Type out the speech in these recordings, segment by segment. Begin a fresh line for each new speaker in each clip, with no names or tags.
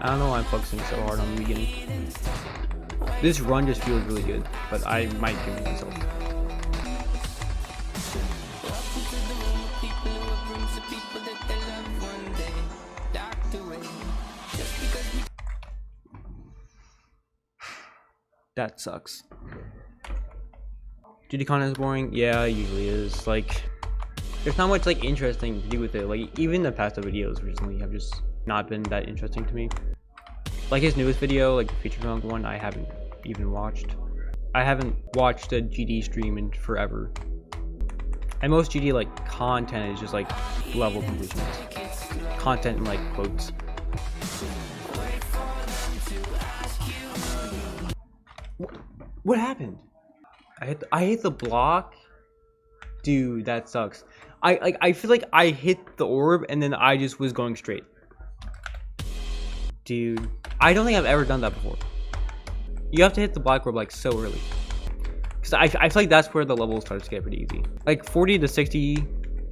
I don't know why I'm focusing so hard on the beginning. This run just feels really good, but I might give it myself. That sucks. GD content is boring? Yeah, it usually is. Like, there's not much like interesting to do with it. Like, even the past videos recently have just not been that interesting to me. Like his newest video, like the feature film one, I haven't even watched. I haven't watched a GD stream in forever. And most GD like content is just like level completions. Content in like quotes. What happened? I hit the block. Dude, that sucks. I feel like I hit the orb and then I just was going straight. Dude, I don't think I've ever done that before. You have to hit the black orb like so early. Cause I feel like that's where the level starts to get pretty easy. Like 40 to 60,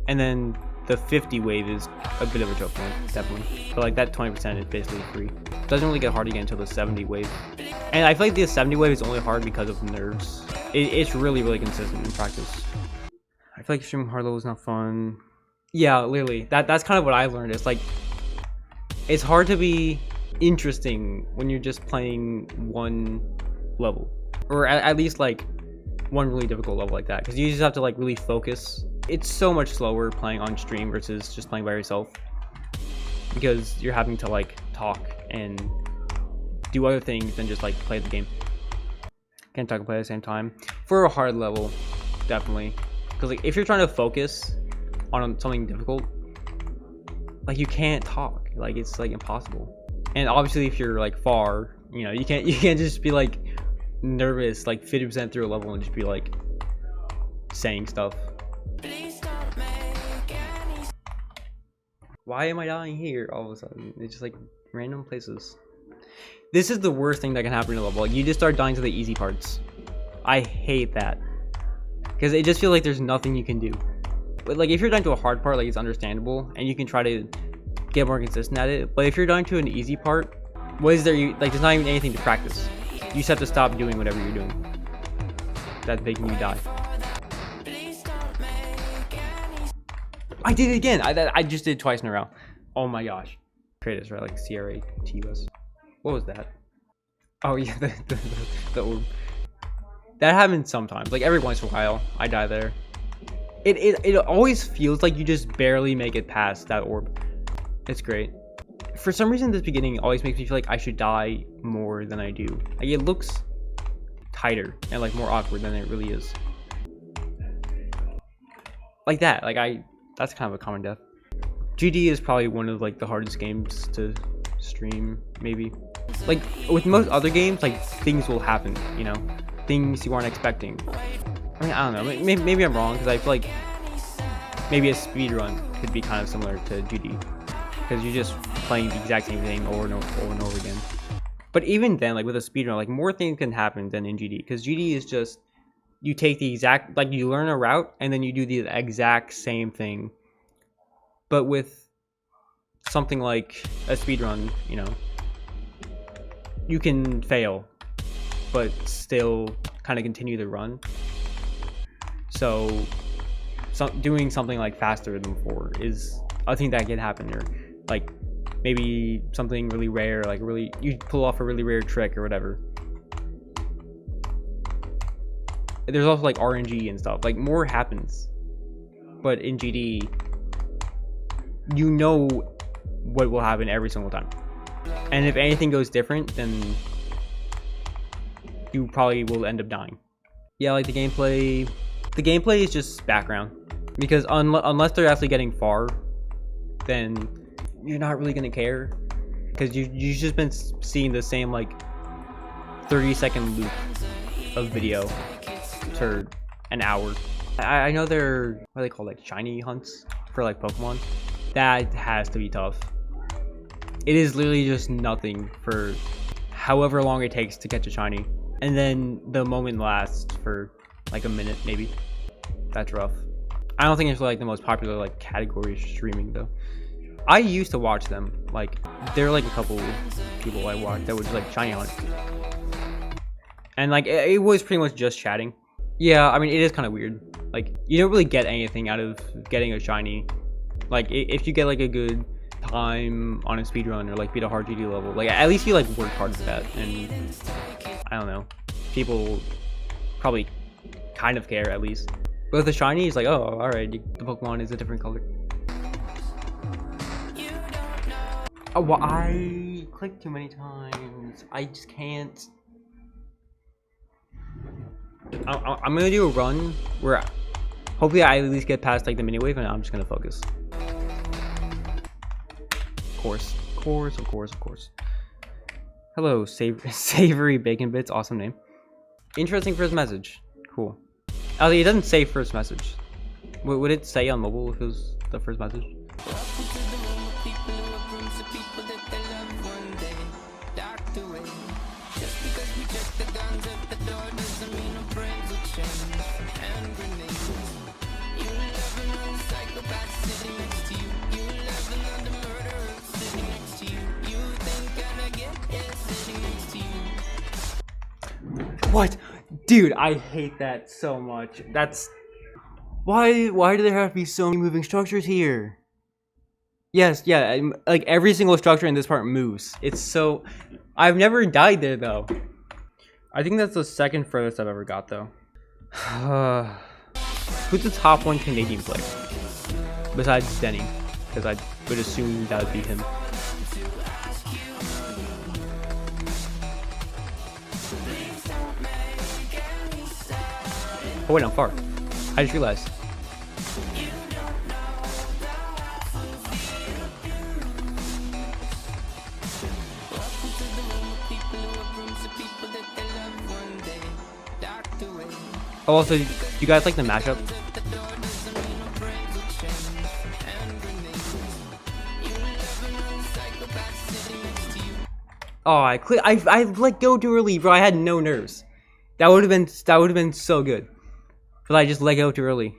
and then the 50 wave is a bit of a choke point, definitely. But like that 20% is basically free. It doesn't really get hard again until the 70 wave. And I feel like the 70 wave is only hard because of the nerves. It's really consistent in practice. I feel like streaming hard level is not fun. Yeah, literally. That's kind of what I learned. It's like, it's hard to be interesting when you're just playing one level. Or at least like one really difficult level like that. Because you just have to like really focus. It's so much slower playing on stream versus just playing by yourself. Because you're having to like talk and do other things than just like play the game. Can't talk and play at the same time. For a hard level, definitely. Because like if you're trying to focus on something difficult, like you can't talk. Like it's like impossible. And obviously if you're like far, you know, you can't just be like nervous like 50% through a level and just be like saying stuff. Why am I dying here all of a sudden? It's just like random places. This is the worst thing that can happen in a level. Like you just start dying to the easy parts. I hate that. Because it just feels like there's nothing you can do. But like if you're dying to a hard part, like it's understandable and you can try to get more consistent at it. But if you're dying to an easy part, what is there? Like there's not even anything to practice. You just have to stop doing whatever you're doing. That's making you die. I did it again. I just did it twice in a row. Oh my gosh. Kratos, right? Like CRATUS. What was that? Oh yeah, the orb. That happens sometimes. Like every once in a while, I die there. It always feels like you just barely make it past that orb. It's great. For some reason, this beginning always makes me feel like I should die more than I do. Like it looks tighter and like more awkward than it really is. Like that. Like that's kind of a common death. GD is probably one of like the hardest games to stream, maybe. Like with most other games, like things will happen, you know, things you aren't expecting. I mean, I don't know. Maybe I'm wrong because I feel like maybe a speedrun could be kind of similar to GD because you're just playing the exact same thing over and over again. But even then, like with a speedrun, like more things can happen than in GD because GD is just you take the exact, like you learn a route and then you do the exact same thing. But with something like a speedrun, you know, you can fail, but still kind of continue the run. So doing something like faster than before is a thing that can happen, or like maybe something really rare, like really you pull off a really rare trick or whatever. There's also like RNG and stuff, like more happens. But in GD, you know what will happen every single time. And if anything goes different, then you probably will end up dying. Yeah, like the gameplay is just background. Because unless they're actually getting far, then you're not really gonna care. Because you've just been seeing the same like 30-second loop of video for an hour. I know they're, what are they called, like shiny hunts for like Pokemon. That has to be tough. It is literally just nothing for however long it takes to catch a shiny. And then the moment lasts for like a minute maybe. That's rough. I don't think it's like the most popular like category of streaming though. I used to watch them. Like, there are like a couple people I watched that was like shiny on it. And like, it was pretty much just chatting. Yeah, I mean, it is kind of weird. Like, you don't really get anything out of getting a shiny. Like, if you get like a good time on a speedrun or like beat a hard GD level, like at least you like worked hard for that. And I don't know, people probably kind of care at least. But with the shiny, it's like, oh, alright, the Pokemon is a different color. Oh, well, I clicked too many times. I just can't. I'm gonna do a run where hopefully I at least get past like the mini wave, and I'm just gonna focus. Of course. Hello, savory bacon bits. Awesome name. Interesting first message. Cool. Oh, it doesn't say first message. Would it say on mobile if it was the first message? What? Dude, I hate that so much. That's... Why do there have to be so many moving structures here? Yes, yeah, like every single structure in this part moves. It's so... I've never died there, though. I think that's the second furthest I've ever got, though. Who's the top one Canadian player? Besides Denny, because I would assume that would be him. Oh wait, I'm far. I just realized. Oh, also, do you guys like the mashup? Oh, I let go too early, bro. I had no nerves. That would have been so good. But I just let go too early.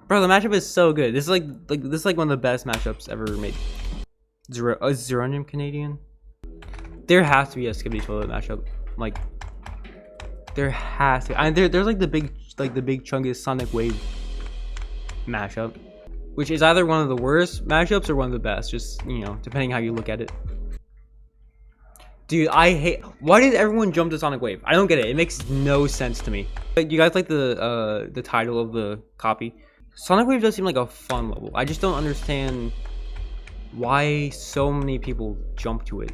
Bro, the matchup is so good. This is like one of the best matchups ever made. Zeronium Canadian? There has to be a Skibbity Toilet matchup. Like, there has to. And there's like the big Chungus Sonic Wave mashup, which is either one of the worst matchups or one of the best, just, you know, depending how you look at it. Dude, I hate... Why did everyone jump to Sonic Wave? I don't get it. It makes no sense to me. Like, you guys like the title of the copy? Sonic Wave does seem like a fun level. I just don't understand why so many people jump to it.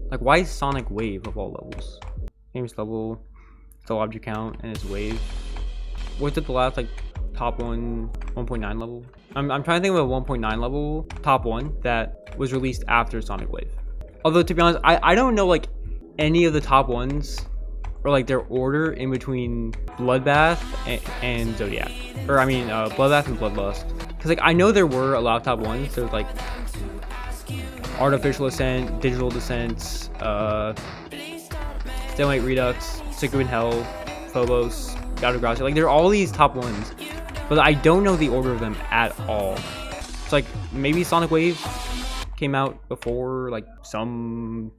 Like, why Sonic Wave of all levels? Famous level, it's object count, and it's wave. What's it the last, like, top 1.9 level? I'm trying to think of a 1.9 level top 1 that was released after Sonic Wave. Although, to be honest, I don't know, like, any of the top ones, or, like, their order in between Bloodbath and Zodiac. Or, I mean, Bloodbath and Bloodlust. Because, like, I know there were a lot of top ones. There's, like, Artificial Ascent, Digital Descent, Stalemate Redux, Secret in Hell, Phobos, God of Gracia. Like, there are all these top ones. But I don't know the order of them at all. It's like, maybe Sonic Wave came out before, like, some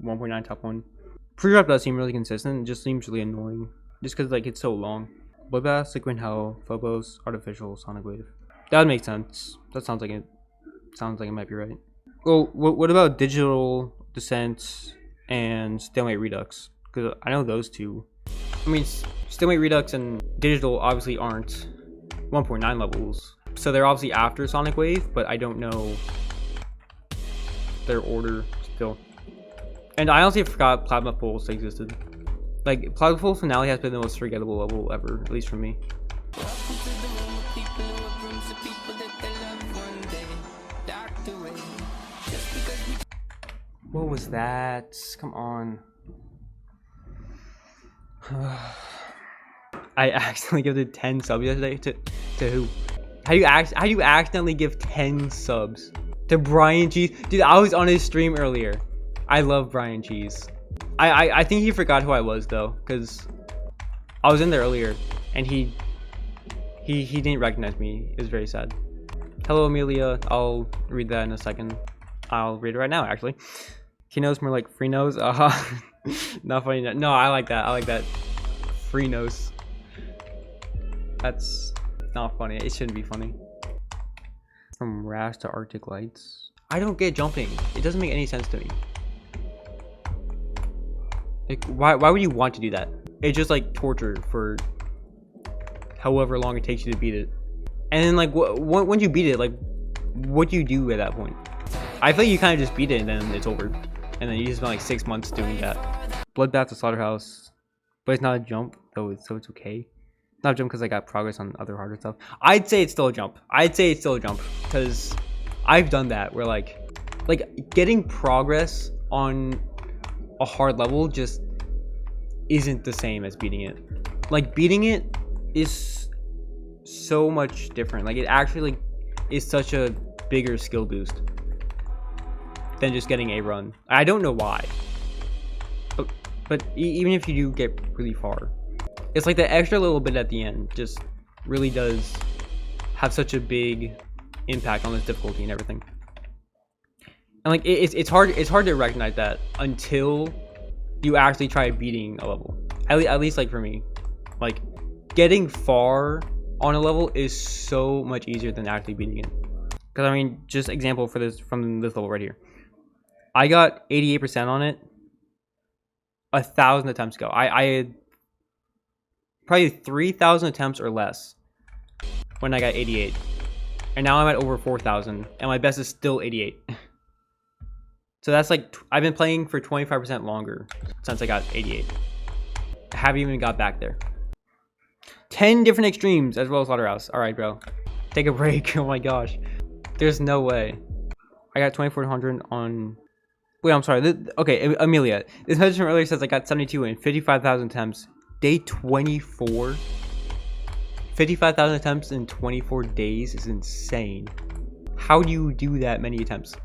1.9 top 1. Pre-rep does seem really consistent. It just seems really annoying. Just because, like, it's so long. Bloodbath, Secret in Hell, Phobos, Artificial, Sonic Wave. That would make sense. That sounds like it. Sounds like it might be right. Well, what about Digital Descent and Stalemate Redux? Because I know those two. I mean, Stalemate Redux and Digital obviously aren't 1.9 levels. So they're obviously after Sonic Wave, but I don't know their order still. And I honestly forgot Plasma Pulse existed. Like, Plasma Pulse Finale has been the most forgettable level ever, at least for me. What was that? Come on. I accidentally gave it 10 subs yesterday to who? How do you accidentally give 10 subs to Brian Cheese? Dude, I was on his stream earlier. I love Brian Cheese. I think he forgot who I was though, because I was in there earlier and he didn't recognize me. It was very sad. Hello, Amelia. I'll read that in a second. I'll read it right now, actually. Kenos, more like free nose. Not funny. No, I like that. I like that. Free nose. That's not funny. It shouldn't be funny. From Rash to Arctic Lights. I don't get jumping. It doesn't make any sense to me. Like, why would you want to do that? It's just like torture for however long it takes you to beat it. And then like once you beat it, like what do you do at that point? I feel like you kind of just beat it and then it's over. And then you just spend like 6 months doing that. Bloodbath to Slaughterhouse. But it's not a jump, though, so it's okay. Not a jump because I got progress on other harder stuff. I'd say it's still a jump. Because I've done that where like getting progress on a hard level just isn't the same as beating it. Like beating it is so much different. Like it actually like is such a bigger skill boost than just getting a run. I don't know why, but even if you do get really far, it's like the extra little bit at the end just really does have such a big impact on this difficulty and everything. And like it's hard to recognize that until you actually try beating a level. At least like for me, like getting far on a level is so much easier than actually beating it. Because I mean, just example for this from this level right here, I got 88% on it 1,000 attempts ago. I had probably 3,000 attempts or less when I got 88, and now I'm at over 4,000, and my best is still 88. So that's like, I've been playing for 25% longer since I got 88. I haven't even got back there. 10 different extremes as well as Slaughterhouse. All right, bro. Take a break. Oh my gosh. There's no way. I got 2,400 on... Wait, I'm sorry. Okay, Amelia. This message from earlier says I got 72 and 55,000 attempts. Day 24? 55,000 attempts in 24 days is insane. How do you do that many attempts?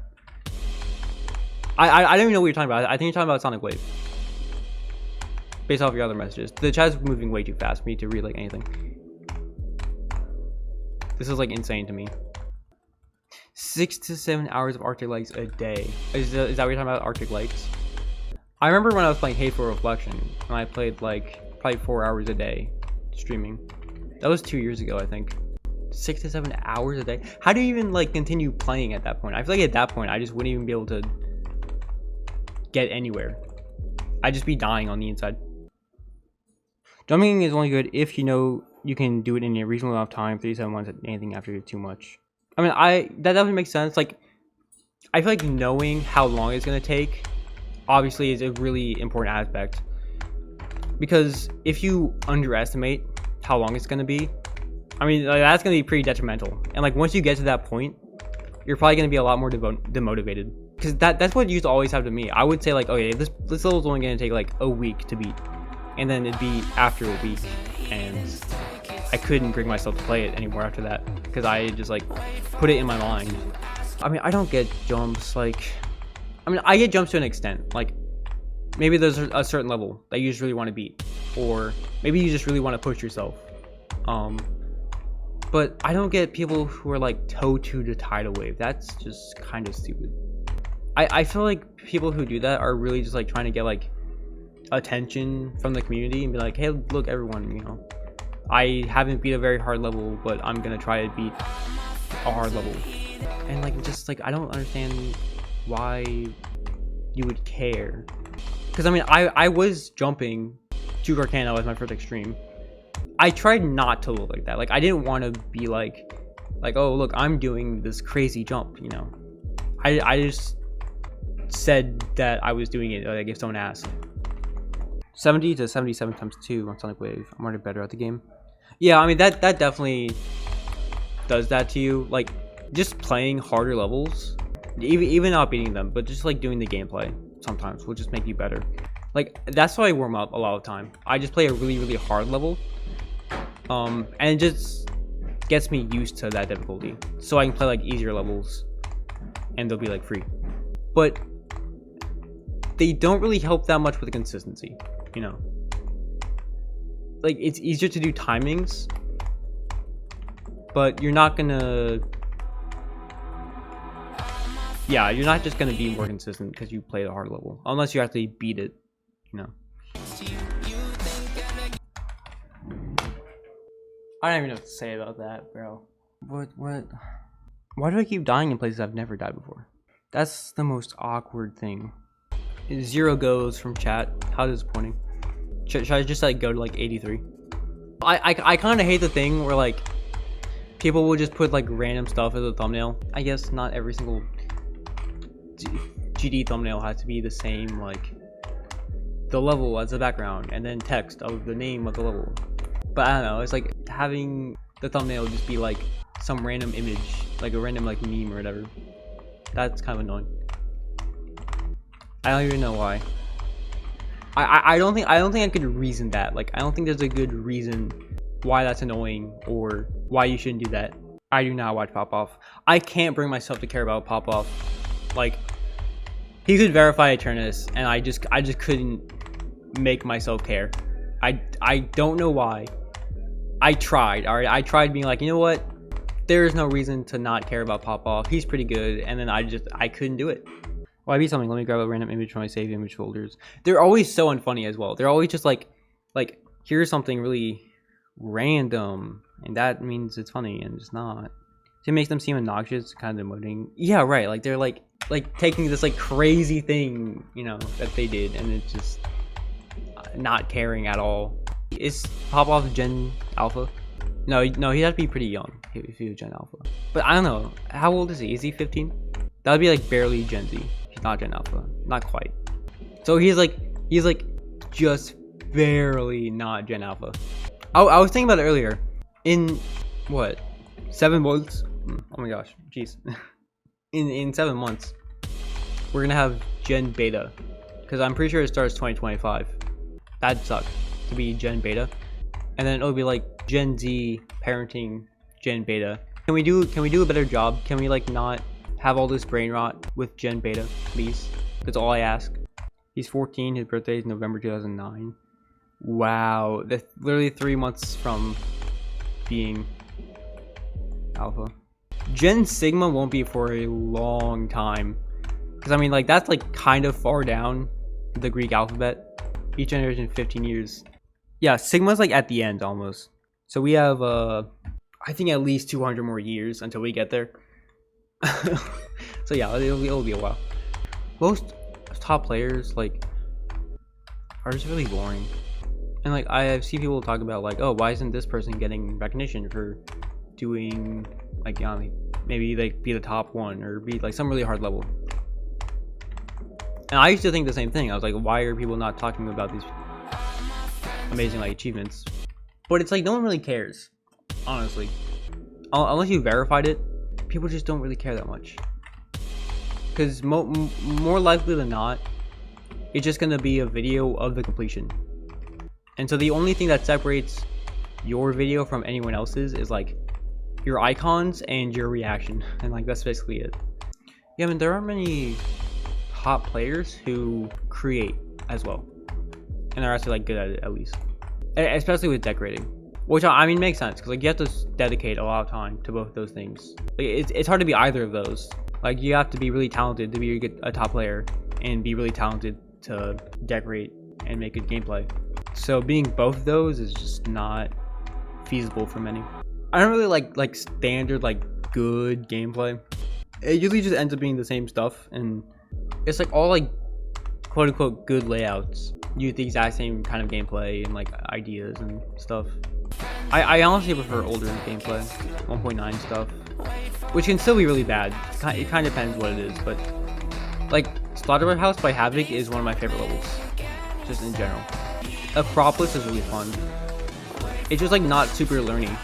I don't even know what you're talking about. I think you're talking about Sonic Wave. Based off your other messages. The chat's moving way too fast for me to read like anything. This is like insane to me. 6 to 7 hours of Arctic Lights a day. Is that what you're talking about, Arctic Lights? I remember when I was playing Hateful Reflection, and I played like probably 4 hours a day streaming. That was 2 years ago, I think. 6 to 7 hours a day. How do you even like continue playing at that point? I feel like at that point I just wouldn't even be able to get anywhere. I'd just be dying on the inside. Jumping is only good if you know you can do it in a reasonable amount of time. 37 ones, anything after too much. I mean, that doesn't make sense. Like, I feel like knowing how long it's gonna take, obviously, is a really important aspect. Because if you underestimate how long it's gonna be, I mean, like, that's gonna be pretty detrimental. And like, once you get to that point, you're probably gonna be a lot more demotivated. Because that's what used to always happen to me. I would say like, okay, this level's only gonna take like a week to beat, and then it'd be after a week, and I couldn't bring myself to play it anymore after that because I just like put it in my mind. I mean, I don't get jumps. Like, I mean, I get jumps to an extent. Like, maybe there's a certain level that you just really want to beat, or maybe you just really want to push yourself. But I don't get people who are like toe to the tidal wave. That's just kind of stupid. I feel like people who do that are really just like trying to get like attention from the community and be like, hey, look, everyone, you know, I haven't beat a very hard level, but I'm gonna try to beat a hard level. And like, just like, I don't understand why you would care. Because I mean, I was jumping to Garcano as my first extreme. I tried not to look like that. Like, I didn't want to be like, oh, look, I'm doing this crazy jump, you know. I just said that I was doing it, like, if someone asked. 70 to 77 times 2 on Sonic Wave. I'm already better at the game. Yeah, I mean, that definitely does that to you. Like, just playing harder levels, even not beating them, but just like doing the gameplay sometimes will just make you better. Like, that's why I warm up a lot of the time. I just play a really, really hard level, and it just gets me used to that difficulty, so I can play like easier levels, and they'll be like free. But they don't really help that much with the consistency, you know. Like, it's easier to do timings, but you're not gonna Yeah, you're not just gonna be more consistent because you play the hard level, unless you actually beat it, you know. I don't even know what to say about that, bro. What? Why do I keep dying in places I've never died before? That's the most awkward thing. 0 goes from chat. How disappointing. Should I just like go to like 83? I kind of hate the thing where like people will just put like random stuff as a thumbnail. I guess not every single GD thumbnail has to be the same, like the level as the background and then text of the name of the level. But I don't know, it's like having the thumbnail just be like some random image, like a random like meme or whatever. That's kind of annoying. I don't even know why. I don't think I could reason that. Like I don't think there's a good reason why that's annoying or why you shouldn't do that. I do not watch Pop Off. I can't bring myself to care about Pop Off. Like he could verify Eternus and I just couldn't make myself care. I don't know why. I tried, alright? I tried being like, you know what? There's no reason to not care about Pop Off. He's pretty good, and then I couldn't do it. Well, I beat something. Let me grab a random image from my save image folders. They're always so unfunny as well. They're always just like here's something really random, and that means it's funny, and it's not. It makes them seem obnoxious, kind of demoting. Yeah, right. Like they're like taking this like crazy thing, you know, that they did, and it's just not caring at all. Is Pop Off Gen Alpha? No, he'd have to be pretty young if he was Gen Alpha. But I don't know. How old is he? Is he 15? That would be like barely Gen Z. He's not Gen Alpha. Not quite. So he's like just barely not Gen Alpha. I was thinking about it earlier. In what? 7 months? Oh my gosh. Jeez. in 7 months, we're gonna have Gen Beta. Because I'm pretty sure it starts 2025. That'd suck to be Gen Beta. And then it'll be like Gen Z parenting Gen Beta. Can we do a better job? Can we like not have all this brain rot with Gen Beta, please? That's all I ask. He's 14, his birthday is November 2009. Wow, that's literally 3 months from being Alpha. Gen Sigma won't be for a long time. Because I mean like that's like kind of far down the Greek alphabet. Each generation 15 years. Yeah, Sigma's like at the end almost. So we have I think at least 200 more years until we get there. So yeah, it'll be a while. Most top players like are just really boring. And like I see people talk about like, oh, why isn't this person getting recognition for doing like, you know, maybe like be the top one or be like some really hard level. And I used to think the same thing. I was like, why are people not talking about these amazing like achievements? But it's like no one really cares, honestly. Unless you verified it, people just don't really care that much. Because more likely than not, it's just gonna be a video of the completion. And so the only thing that separates your video from anyone else's is like your icons and your reaction, and like that's basically it. Yeah, I mean there aren't many top players who create as well, and they're actually like good at it at least, especially with decorating, which I mean makes sense because like you have to dedicate a lot of time to both those things. Like it's hard to be either of those. Like you have to be really talented to be a top player and be really talented to decorate and make good gameplay. So being both of those is just not feasible for many. I don't really like standard like good gameplay. It usually just ends up being the same stuff, and it's like all like quote unquote good layouts use the exact same kind of gameplay and like ideas and stuff. I honestly prefer older gameplay, 1.9 stuff, which can still be really bad. It kind of depends what it is, but like Slaughterhouse by Havoc is one of my favorite levels, just in general. Acropolis is really fun. It's just like not super learning.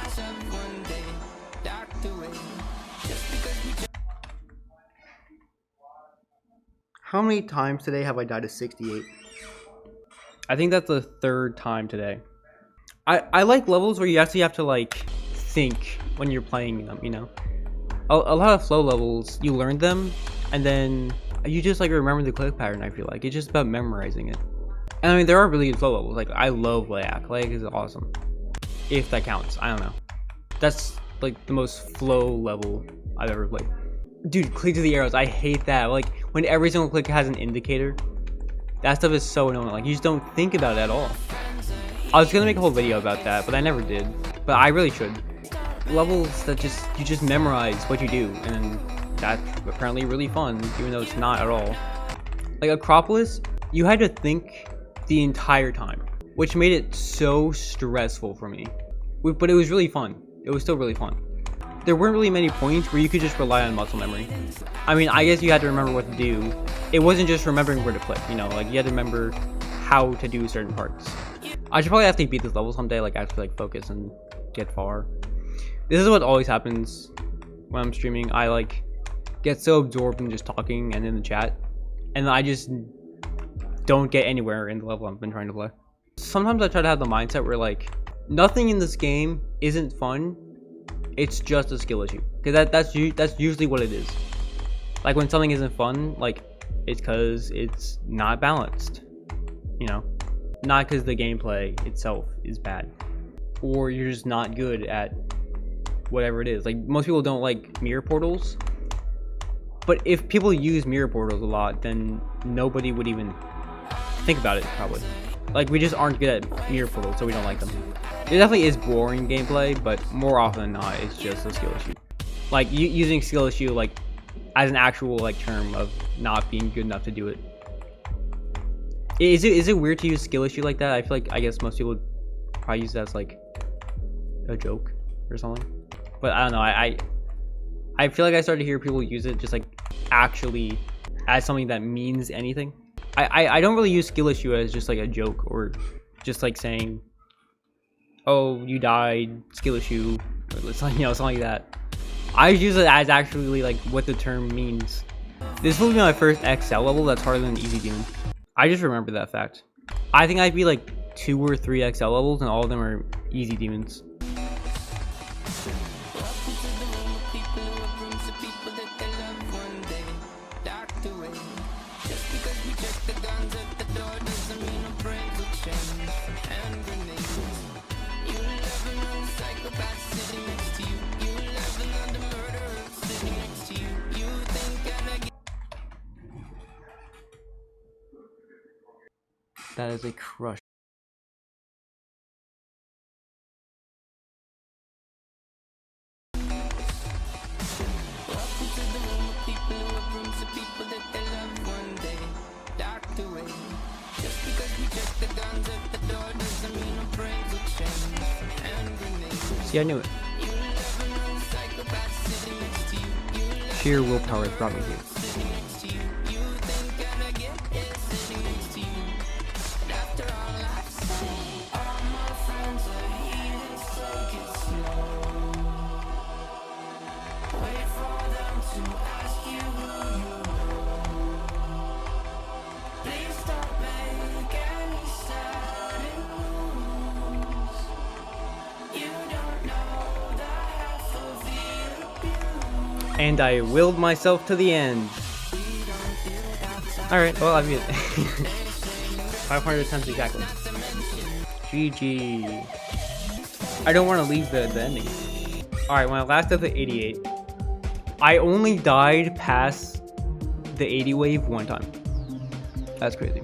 How many times today have I died to 68? I think that's the 3rd time today. I like levels where you actually have to like think when you're playing them, you know? A lot of flow levels, you learn them and then you just like remember the click pattern. I feel like it's just about memorizing it. And I mean there are really good flow levels. Like I love Layak. Layak is awesome. If that counts, I don't know. That's like the most flow level I've ever played. Dude, click to the arrows. I hate that. Like, when every single click has an indicator. That stuff is so annoying. Like, you just don't think about it at all. I was gonna make a whole video about that, but I never did. But I really should. Levels that you just memorize what you do, and that's apparently really fun, even though it's not at all. Like Acropolis, you had to think the entire time, which made it so stressful for me. But it was really fun. It was still really fun. There weren't really many points where you could just rely on muscle memory. I mean, I guess you had to remember what to do. It wasn't just remembering where to click, you know, like you had to remember how to do certain parts. I should probably actually beat this level someday, like actually like focus and get far. This is what always happens when I'm streaming. I like get so absorbed in just talking and in the chat, and I just don't get anywhere in the level I've been trying to play. Sometimes I try to have the mindset where like nothing in this game isn't fun. It's just a skill issue, because that's usually what it is. Like when something isn't fun, like it's because it's not balanced, you know, not because the gameplay itself is bad, or you're just not good at whatever it is. Like most people don't like mirror portals, but if people use mirror portals a lot, then nobody would even think about it probably. Like we just aren't good at mirror portals, so we don't like them. It definitely is boring gameplay, but more often than not, it's just a skill issue. Like using skill issue like as an actual like term of not being good enough to do it. Is it weird to use skill issue like that? I feel like I guess most people would probably use that as like a joke or something. But I don't know. I feel like I started to hear people use it just like actually as something that means anything. I don't really use skill issue as just like a joke or just like saying, oh, you died, skill issue, or something, you know, something like that. I use it as actually like what the term means. This will be my first XL level that's harder than Easy Demon. I just remember that fact. I think I'd be like 2 or 3 XL levels and all of them are Easy Demons. That is a crush. See, I knew it. Sheer willpower has brought me here. And I willed myself to the end. Alright, well, I beat it. 500 times exactly. GG. I don't want to leave the ending. Alright, when I last did the 88, I only died past the 80 wave one time. That's crazy.